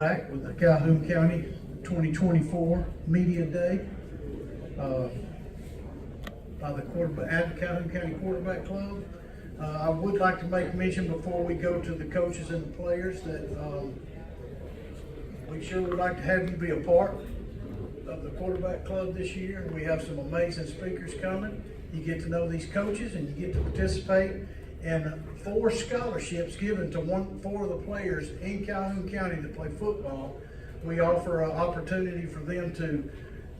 Back with the Calhoun County 2024 Media Day by the Calhoun County Quarterback Club. I would like to make mention before we go to the coaches and the players that we sure would like to have you be a part of the Quarterback Club this year. We have some amazing speakers coming. You get to know these coaches and you get to participate in 4 scholarships given to 4 of the players in Calhoun County that play football. We offer an opportunity for them to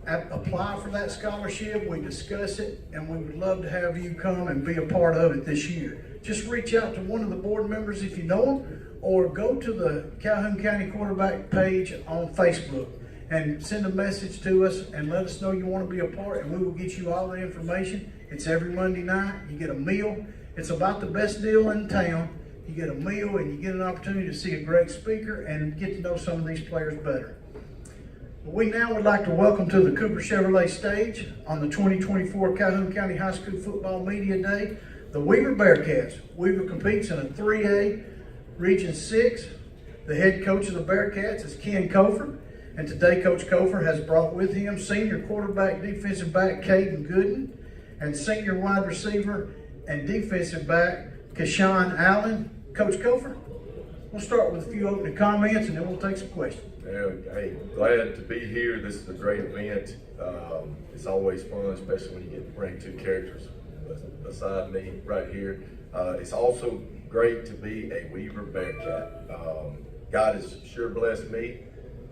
apply for that scholarship. We discuss it, and we would love to have you come and be a part of it this year. Just reach out to one of the board members if you know them, or go to the Calhoun County Quarterback page on Facebook and send a message to us and let us know you want to be a part, and we will get you all the information. It's every Monday night. You get a meal. It's about the best deal in town. You get a meal and you get an opportunity to see a great speaker and get to know some of these players better. We now would like to welcome to the Cooper Chevrolet stage on the 2024 Calhoun County High School Football Media Day, the Weaver Bearcats. Weaver competes in a 3A Region 6. The head coach of the Bearcats is Ken Cofer, and today Coach Cofer has brought with him senior quarterback defensive back Caden Gooden and senior wide receiver and defensive back Kashawn Allen. Coach Cofer, we'll start with a few opening comments and then we'll take some questions. Hey, glad to be here. This is a great event. It's always fun, especially when you get to bring 2 characters beside me right here. It's also great to be a Weaver Bearcat. God has sure blessed me.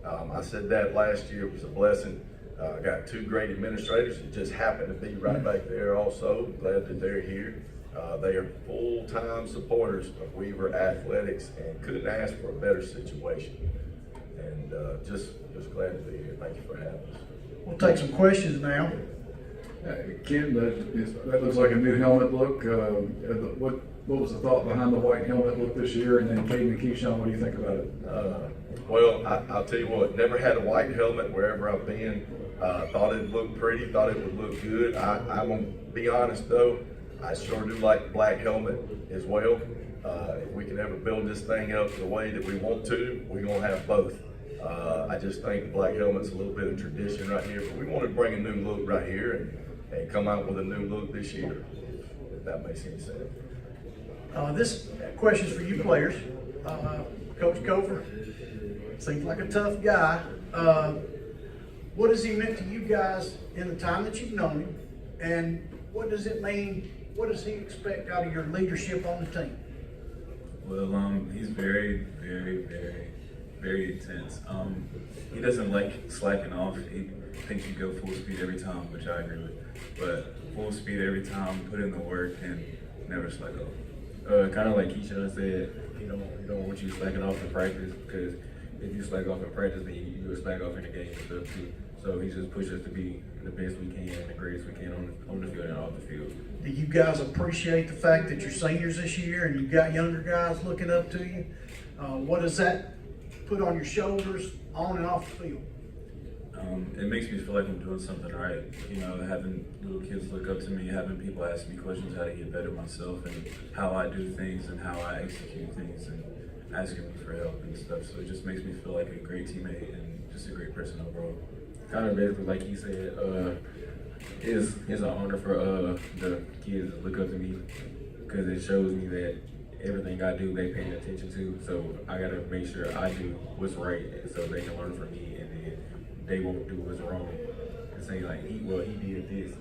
I said that last year. It was a blessing. I got 2 great administrators that just happen to be right back there also. Glad that they're here. They are full-time supporters of Weaver Athletics and couldn't ask for a better situation. And just glad to be here. Thank you for having us. We'll take some questions now. Ken, that looks like a new helmet look. What was the thought behind the white helmet look this year? And then Caden and Keyshawn, what do you think about it? Well, I'll tell you what, never had a white helmet wherever I've been. Thought it looked pretty, thought it would look good. I'm going to be honest though, I sure do like the black helmet as well. If we can ever build this thing up the way that we want to, we're going to have both. I just think the black helmet's a little bit of tradition right here, but we want to bring a new look right here and come out with a new look this year, if that makes any sense. This question's for you players. Coach Cofer seems like a tough guy. What has he meant to you guys in the time that you've known him? And what does it mean? What does he expect out of your leadership on the team? Well, he's very, very, very, very intense. He doesn't like slacking off. He thinks you go full speed every time, which I agree with. But full speed every time, put in the work, and never slack off. Kind of like Keyshawn said, he don't want you slacking off in practice, because if you slack off in practice, then you will slack off in the game and stuff too. So he just pushes us to be the best we can, the greatest we can on the field and off the field. Do you guys appreciate the fact that you're seniors this year and you've got younger guys looking up to you? What does that put on your shoulders on and off the field? It makes me feel like I'm doing something right. You know, having little kids look up to me, having people ask me questions how to get better myself and how I do things and how I execute things and asking me for help and stuff. So it just makes me feel like a great teammate and just a great person overall. Kind of basically, like he said, it's an honor for the kids to look up to me, because it shows me that everything I do, they paying attention to. So I gotta make sure I do what's right, so they can learn from me, and then they won't do what's wrong and say like, he did this,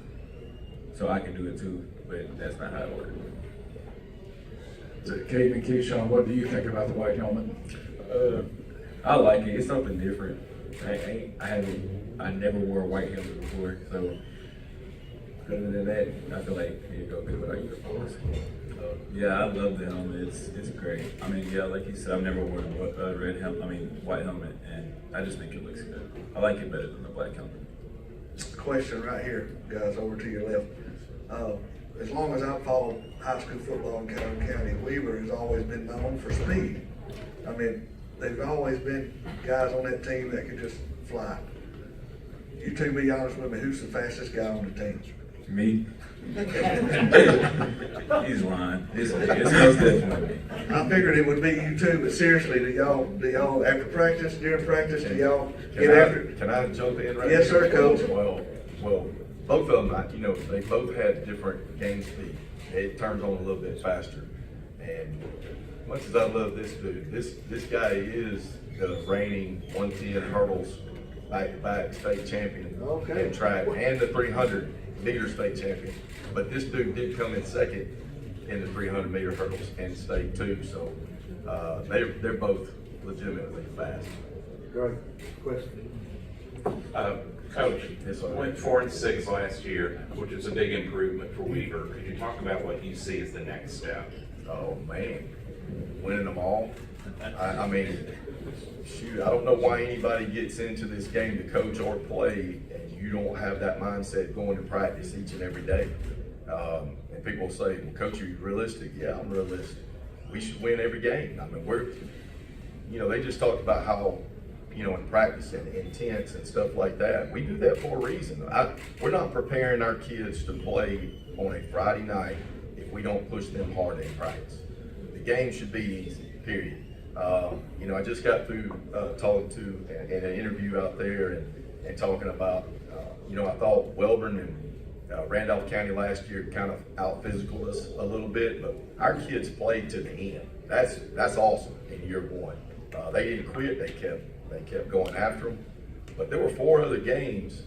so I can do it too. But that's not how it works. Caden and Keyshawn, what do you think about the white helmet? I like it. It's something different. I never wore a white helmet before, so other than that, I feel like it go good with our uniforms. Yeah, I love the helmet. It's great. I mean, yeah, like you said, I've never worn a white helmet, and I just think it looks good. I like it better than the black helmet. Question right here, guys, over to your left. As long as I've followed high school football in Calhoun County, Weaver has always been known for speed. I mean, there've always been guys on that team that could just fly. You two be honest with me, who's the fastest guy on the team? Me? He's lying. It's most definitely me. I figured it would be you too, but seriously, do y'all after practice, during practice, do y'all get after it? Can I jump in right Yes, here? sir, Coach. Well, both of them, you know, they both had different game speed. It turns on a little bit faster. And much as I love this dude, this guy is the reigning 110 hurdles back-to-back state champion in track and the 300 meter state champion. But this dude did come in second in the 300 meter hurdles in state too. So they're both legitimately fast. Great question. Coach, Yes, sir. went 4-6 last year, which is a big improvement for Weaver. Could you talk about what you see as the next step? Oh man, winning them all. I mean, shoot, I don't know why anybody gets into this game to coach or play and you don't have that mindset going to practice each and every day. And people say, well, Coach, are you realistic? Yeah, I'm realistic. We should win every game. I mean, they just talked about how, in practice and intense and stuff like that. We do that for a reason. We're not preparing our kids to play on a Friday night if we don't push them hard in practice. The game should be easy, period. I just got through talking to in an interview out there and talking about, I thought Welborn and Randolph County last year kind of out-physicaled us a little bit, but our kids played to the end. That's awesome in year one. They didn't quit, they kept going after them. But there were 4 other games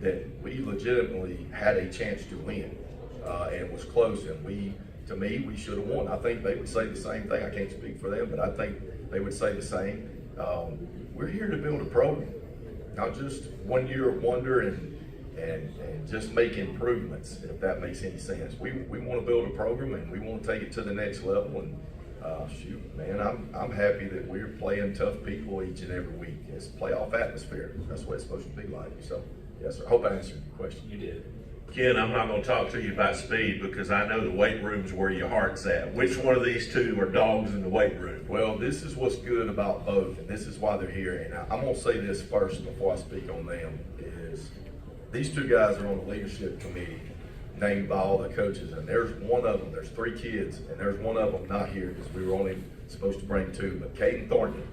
that we legitimately had a chance to win, and it was close. And we should have won. I think they would say the same thing. I can't speak for them, but I think they would say the same. We're here to build a program, not just 1 year of wonder and just make improvements, if that makes any sense. We want to build a program and we want to take it to the next level. And shoot, man, I'm happy that we're playing tough people each and every week. It's playoff atmosphere. That's what it's supposed to be like. So, yes, sir. Hope I answered your question. You did. Ken, I'm not going to talk to you about speed because I know the weight room's where your heart's at. Which one of these two are dogs in the weight room? Well, this is what's good about both, and this is why they're here. And I'm going to say this first before I speak on them, is these 2 guys are on the leadership committee named by all the coaches, and there's one of them, there's 3 kids, and there's one of them not here because we were only supposed to bring 2, but Caden Thornton,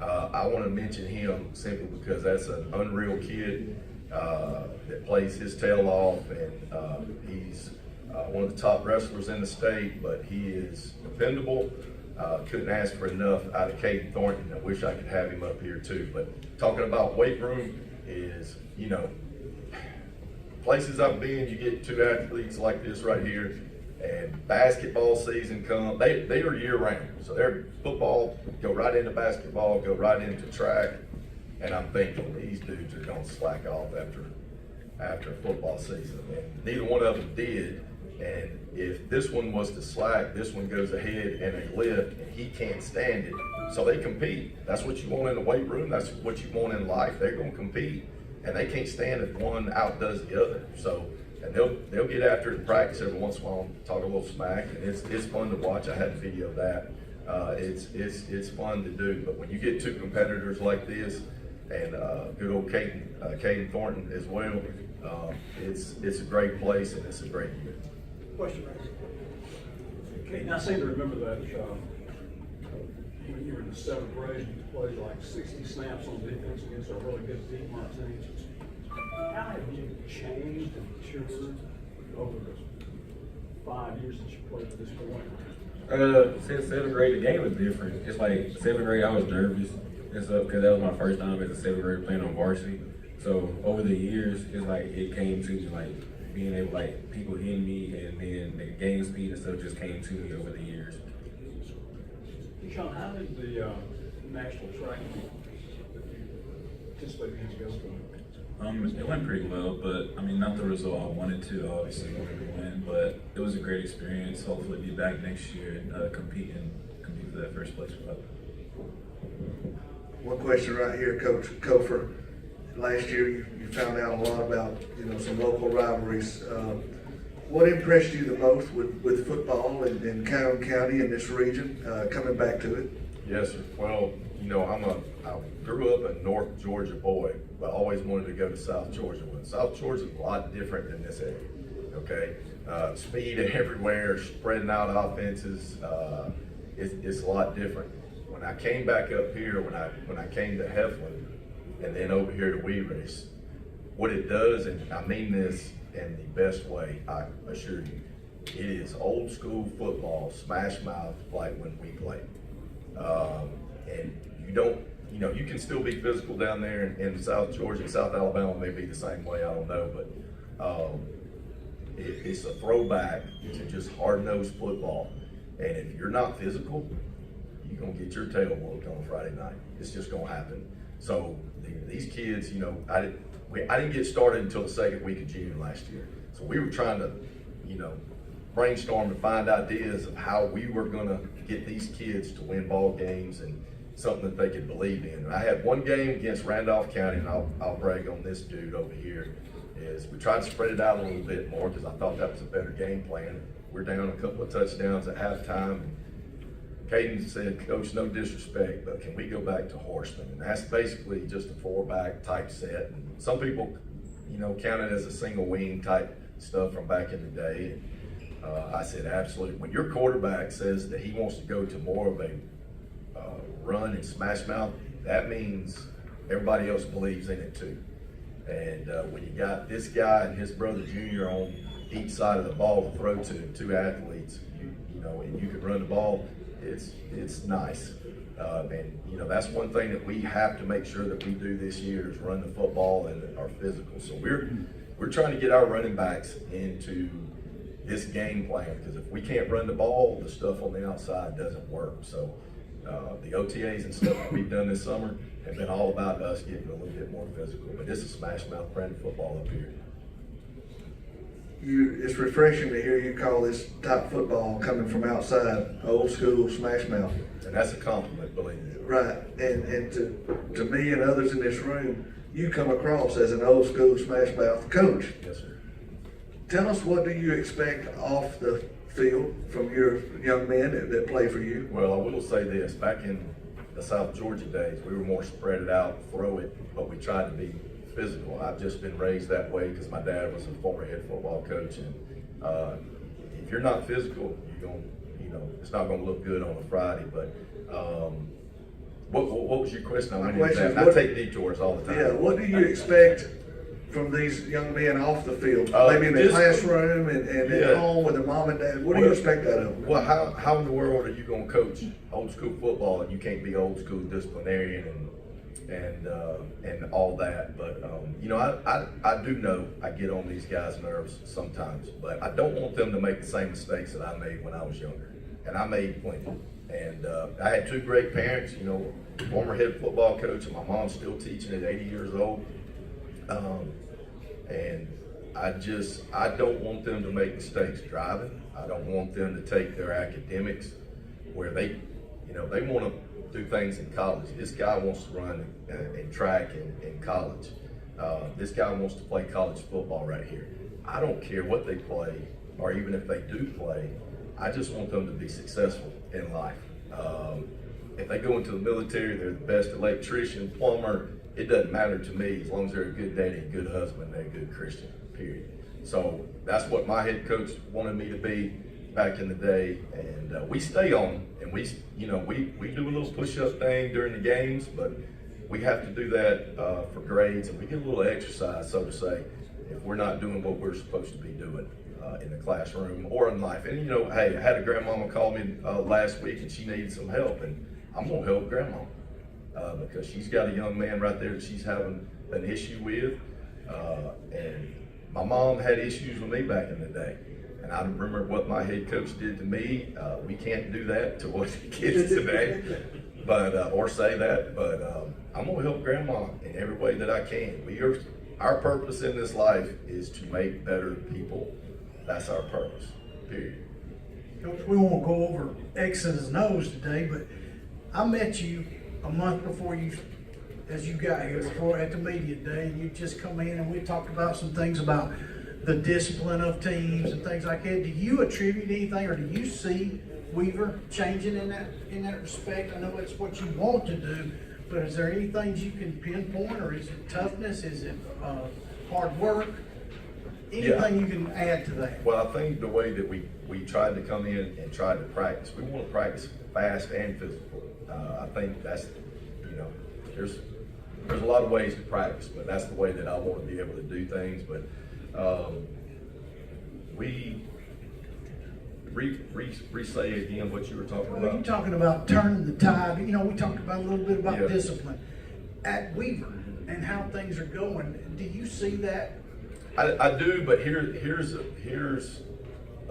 I want to mention him simply because that's an unreal kid that plays his tail off, and he's one of the top wrestlers in the state, but he is dependable. Couldn't ask for enough out of Caden Thornton. I wish I could have him up here too. But talking about weight room is, places I've been, you get 2 athletes like this right here, and basketball season comes. They are year round. So their football, go right into basketball, go right into track. And I'm thinking these dudes are going to slack off after football season. And neither one of them did. And if this one was to slack, this one goes ahead and they lift, and he can't stand it. So they compete. That's what you want in the weight room. That's what you want in life. They're going to compete, and they can't stand if one outdoes the other. So, and they'll get after it in practice every once in a while and talk a little smack, and it's fun to watch. I had a video of that. It's fun to do. But when you get 2 competitors like this, and good old Caden Thornton as well, it's a great place and it's a great year. Question. Okay, I seem to remember that when you were in the 7th grade, you played like 60 snaps on defense against a really good D1 team. How have you changed and matured over the 5 years that you played at this point? Since 7th grade, the game was different. It's like 7th grade, I was nervous and stuff because that was my first time as a 7th grader playing on varsity. So over the years, it's like it came to me like being able, like people hitting me, and then the game speed and stuff just came to me over the years. Sean, how did the national track meet that you participated in go for? It went pretty well, but I mean, not the result I wanted to. Obviously, wanted to win, but it was a great experience. Hopefully, be back next year and compete for that first place club. One question right here, Coach Kofer. Last year, you found out a lot about some local rivalries. What impressed you the most with football in Calhoun County in this region? Coming back to it. Yes, sir. Well, I grew up a North Georgia boy, but always wanted to go to South Georgia. South Georgia is a lot different than this area. okay? Speed everywhere, spreading out offenses, it's a lot different. When I came back up here, when I came to Heflin, and then over here to Weaver, what it does, and I mean this in the best way, I assure you, it is old school football, smash mouth, like when we play. And you don't, you can still be physical down there in South Georgia, and South Alabama may be the same way, I don't know, but it's a throwback to just hard-nosed football. And if you're not physical, you're gonna get your tail whooped on Friday night. It's just gonna happen. So these kids, I didn't get started until the second week of June last year. So we were trying to, brainstorm and find ideas of how we were gonna get these kids to win ball games and something that they could believe in. And I had one game against Randolph County, and I'll brag on this dude over here, is we tried to spread it out a little bit more because I thought that was a better game plan. We're down a couple of touchdowns at halftime. Caden said, "Coach, no disrespect, but can we go back to Horseman?" And that's basically just a 4-back type set. And some people, count it as a single wing type stuff from back in the day. And, I said, absolutely. When your quarterback says that he wants to go to more of a run and smash mouth, that means everybody else believes in it too. And when you got this guy and his brother Junior on each side of the ball to throw to, 2 athletes, and you can run the ball, it's nice. And that's one thing that we have to make sure that we do this year is run the football and are physical. So we're trying to get our running backs into this game plan, because if we can't run the ball, the stuff on the outside doesn't work. So the OTAs and stuff that we've done this summer have been all about us getting a little bit more physical. But this is smash mouth branded football up here. It's refreshing to hear you call this type football coming from outside, old school smash mouth. And that's a compliment, believe me. Right, and to me and others in this room, you come across as an old school smash mouth coach. Yes, sir. Tell us, what do you expect off the field from your young men that play for you? Well, I will say this, back in the South Georgia days, we were more spread it out, throw it, but we tried to be physical. I've just been raised that way because my dad was a former head football coach, and if you're not physical, you're going, it's not going to look good on a Friday. But what was your question? I take detours all the time. Yeah, what do you expect from these young men off the field? Maybe in the classroom and at home with their mom and dad. What do you expect out of them? Well, how in the world are you going to coach old school football and you can't be old school disciplinarian and all that? But I do know I get on these guys' nerves sometimes, but I don't want them to make the same mistakes that I made when I was younger, and I made plenty. And I had 2 great parents, former head football coach, and my mom's still teaching at 80 years old. And I don't want them to make mistakes driving. I don't want them to take their academics where they want to do things in college. This guy wants to run in track in college. This guy wants to play college football right here. I don't care what they play, or even if they do play, I just want them to be successful in life. If they go into the military, they're the best electrician, plumber. It doesn't matter to me as long as they're a good daddy, a good husband, they're a good Christian, period. So that's what my head coach wanted me to be back in the day, and we stay on, and we do a little push-up thing during the games, but we have to do that for grades, and we get a little exercise, so to say, if we're not doing what we're supposed to be doing in the classroom or in life. And hey, I had a grandmama call me last week, and she needed some help, and I'm gonna help grandma. Because she's got a young man right there that she's having an issue with. And my mom had issues with me back in the day. And I remember what my head coach did to me. We can't do that to what the kids today, or say that. But I'm going to help grandma in every way that I can. Our purpose in this life is to make better people. That's our purpose, period. Coach, we won't go over X's and O's today, but I met you a month before as you got here, at the media day, and you just come in and we talked about some things about the discipline of teams and things like that. Do you attribute anything, or do you see Weaver changing in that respect? I know it's what you want to do, but is there any things you can pinpoint, or is it toughness? Is it hard work? Anything you can add to that? Well, I think the way that we tried to come in and tried to practice, we want to practice fast and physical. I think that's, there's a lot of ways to practice, but that's the way that I want to be able to do things. But re-say again what you were talking Well, about. you're talking about turning the tide. We talked about a little bit about Yeah. discipline at Weaver and how things are going. Do you see that? I do, but here's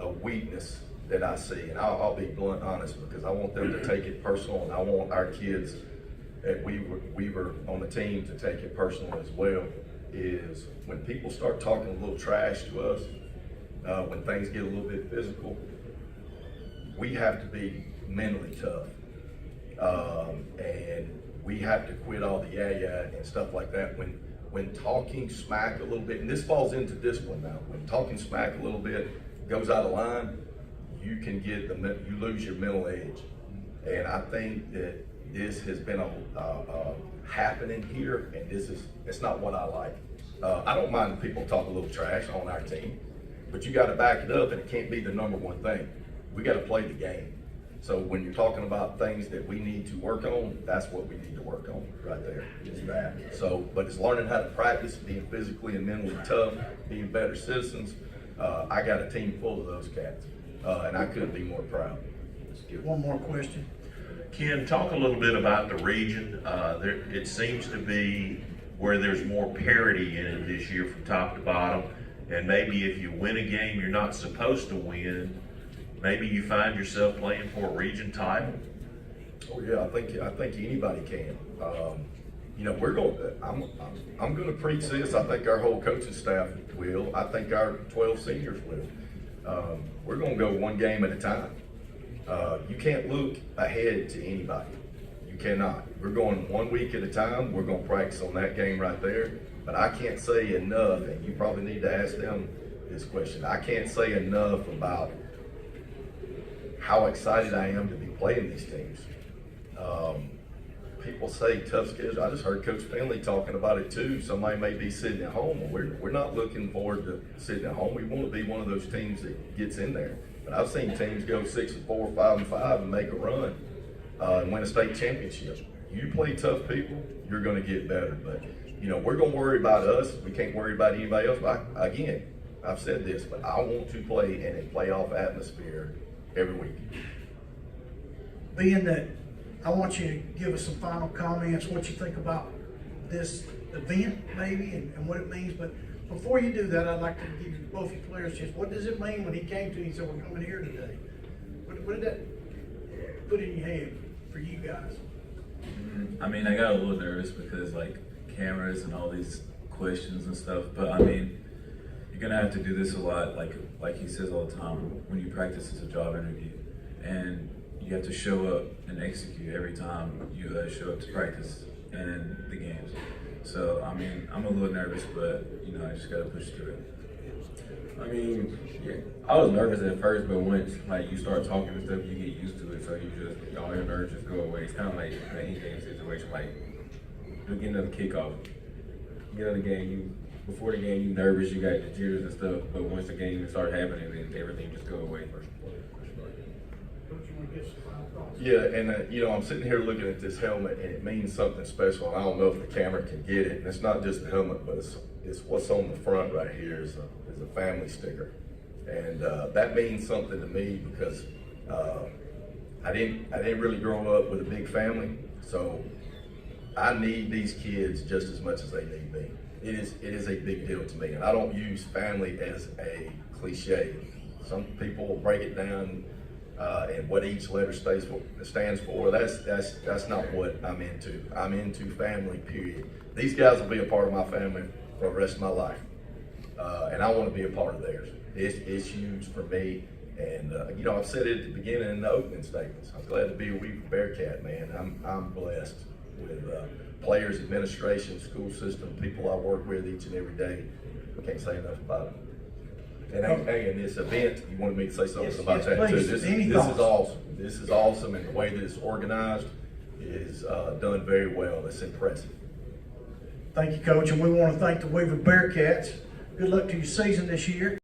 a weakness that I see, and I'll be blunt honest, because I want them to take it personal, and I want our kids at Weaver on the team to take it personal as well. Is when people start talking a little trash to us, when things get a little bit physical, we have to be mentally tough, and we have to quit all the yeah and stuff like that. When talking smack a little bit, and this falls into discipline now, when talking smack a little bit goes out of line, you can you lose your mental edge. And I think that this has been happening here, and it's not what I like. I don't mind people talk a little trash on our team, but you got to back it up, and it can't be the number one thing. We got to play the game. So when you're talking about things that we need to work on, that's what we need to work on right there, is that. So, but it's learning how to practice, being physically and mentally tough, being better citizens. I got a team full of those cats, and I couldn't be more proud. One more question. Ken, talk a little bit about the region. It seems to be where there's more parity in it this year from top to bottom. And maybe if you win a game you're not supposed to win, maybe you find yourself playing for a region title. Oh yeah, I think anybody can. I'm going to preach this. I think our whole coaching staff will. I think our 12 seniors will. We're going to go one game at a time. You can't look ahead to anybody. You cannot. We're going 1 week at a time. We're going to practice on that game right there. But I can't say enough, and you probably need to ask them this question. I can't say enough about how excited I am to be playing these teams. People say tough schedule. I just heard Coach Finley talking about it too. Somebody may be sitting at home. We're not looking forward to sitting at home. We want to be one of those teams that gets in there. But I've seen teams go 6-4, 5-5, and make a run and win a state championship. You play tough people, you're going to get better. But we're going to worry about us. We can't worry about anybody else. But again, I've said this, but I want to play in a playoff atmosphere every week. Being that, I want you to give us some final comments, what you think about this event maybe and what it means. But before you do that, I'd like to give you both your players just, what does it mean when he came to you and said, we're coming here today? What did that put in your head for you guys? I mean, I got a little nervous because cameras and all these questions and stuff, but I mean, you're gonna have to do this a lot, like he says all the time, when you practice as a job interview, and you have to show up and execute every time you show up to practice and the games. So I mean, I'm a little nervous, but I just gotta push through it. I mean, yeah, I was nervous at first, but once you start talking and stuff, you get used to it. So all your nerves just go away. It's kind of like the in-game situation. You get another kickoff, get another game. Before the game, you nervous, you got the jitters and stuff. But once the game starts happening, then everything just go away. Yeah, and I'm sitting here looking at this helmet, and it means something special. And I don't know if the camera can get it. And it's not just the helmet, but it's what's on the front right here is a family sticker, and that means something to me because I didn't really grow up with a big family, so I need these kids just as much as they need me. It is a big deal to me, and I don't use family as a cliche. Some people will break it down and what each letter stands for. That's not what I'm into. I'm into family, period. These guys will be a part of my family for the rest of my life, and I want to be a part of theirs. It's huge for me, and I've said it at the beginning in the opening statements. I'm glad to be a Weaver Bearcat, man. I'm blessed with players, administration, school system, people I work with each and every day. I can't say enough about it. And hey, in this event, you wanted me to say something about that please. too. This is awesome. This is awesome, and the way that it's organized is done very well. It's impressive. Thank you, Coach, and we want to thank the Weaver Bearcats Good luck to your season this year.